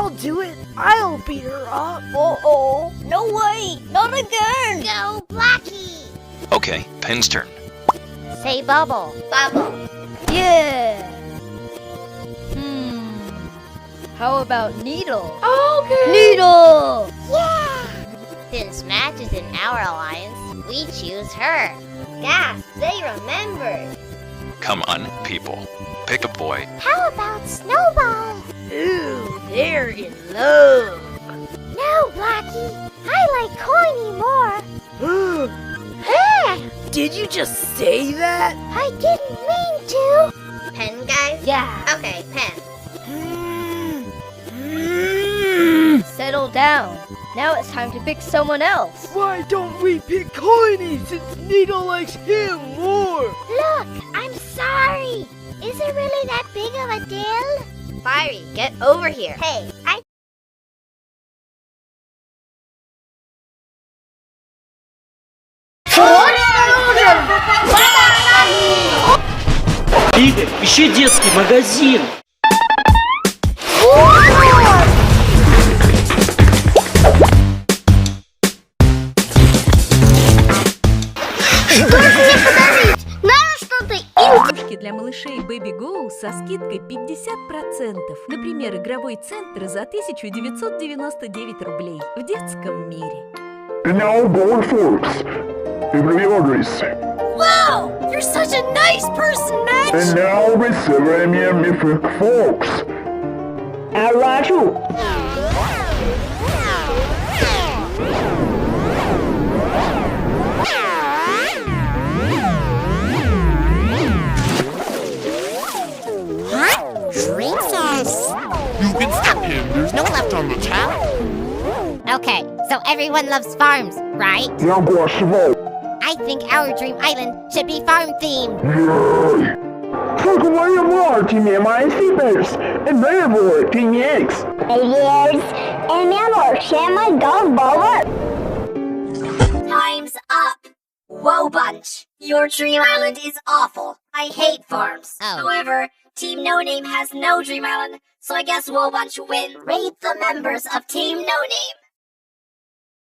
I'll do it. I'll beat her up. Uh-oh. No way. Not again. Go, Blackie. Okay, Pen's turn. Say bubble. Bubble. Yeah. How about Needle? Okay. Needle! Yeah. Since Match is in our alliance, we choose her. Gasp, they remembered. Come on, people. Pick a boy. How about Snowball? Ooh, they're in love. No, Blackie. I like Coiny more. Did you just say that? I didn't mean to. Pen, guys? Yeah. Okay, pen. Settle down. Now it's time to pick someone else. Why don't we pick Coiny since Needle likes him more? Look, I'm sorry. Is it really that big of a deal? Fiery, get over here. Hey, I... Игорь, еще детский магазин. Игрушки для малышей Baby Go со скидкой 50%. Например, игровой центр за 1999 рублей в детском мире. And now, bold folks, every orders. Wow, you're such a nice person, Match. And now, with several folks. Araju. You can stop him. There's no left on the tap. Okay, so everyone loves farms, right? I think our dream island should be farm themed. Time's up. Whoa, bunch. Your dream island is awful. I hate farms. Oh. However, Team No Name has no dream island, so I guess Whoa Bunch win. Rate the members of Team No Name.